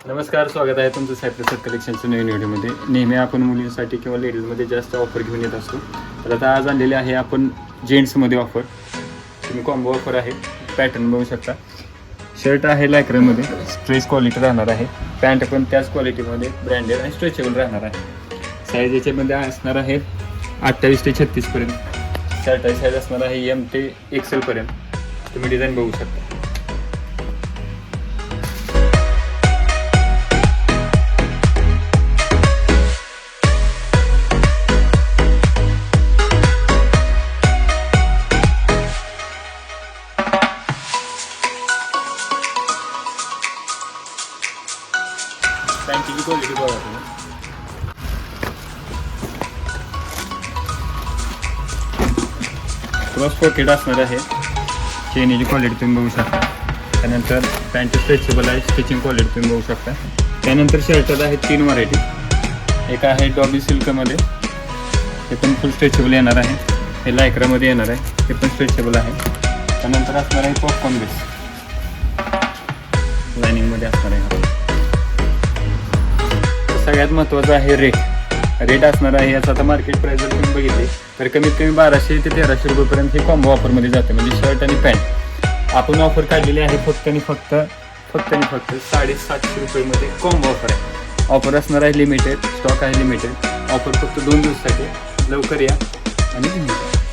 नमस्कार, स्वागत आहे तुमचं सायप्रस कलेक्शनचं नवीन व्हिडिओमध्ये. नेहमी आपण मुलींसाठी किंवा लेडीजमध्ये जास्त ऑफर घेऊन येत असतो. तर आता आज आणलेले आहे आपण जेंट्समध्ये ऑफर. तुम्ही कॉम्बो ऑफर आहे. पॅटर्न बघू शकता. शर्ट आहे लायक्रामध्ये, स्ट्रेच क्वालिटी राहणार आहे. पॅन्ट पण त्याच क्वालिटीमध्ये ब्रँडेड आणि स्ट्रेचेबल राहणार आहे. साईज याच्यामध्ये असणार आहे 28 ते 36 पर्यंत. शर्टाची साईज असणार आहे M ते XL पर्यंत. तुम्ही डिझाईन बघू शकता. पॅन्टची क्वालिटी बघा तुम्ही. क्रॉस पॉकेट असणार आहे. चेनीची क्वालिटी तुम्ही बघू शकता. त्यानंतर पॅन्ट स्ट्रेचेबल आहे. स्टिचिंग क्वालिटी तुम्ही बघू शकता. त्यानंतर शर्टात आहे 3 व्हरायटी. एक आहे डॉबी सिल्कमध्ये, हे पण फुल स्ट्रेचेबल येणार आहे. हे लायक्रामध्ये येणार आहे, हे पण स्ट्रेचेबल आहे. त्यानंतर असणार आहे पॉपकॉर्न बेस, लायनिंगमध्ये असणार आहे. सगळ्यात महत्त्वाचं आहे रेट असणार आहे. याचा आता मार्केट प्राईस जर तुम्ही बघितली तर कमीत कमी 1200 ते 1300 रुपयेपर्यंत हे कॉम्बो ऑफरमध्ये जाते. म्हणजे शर्ट आणि पॅन्ट आपण ऑफर काढलेली आहे फक्त 750 रुपयेमध्ये कॉम्बो ऑफर आहे. ऑफर असणार आहे लिमिटेड, स्टॉक आहे लिमिटेड. ऑफर फक्त 2 दिवसासाठी. लवकर या आणि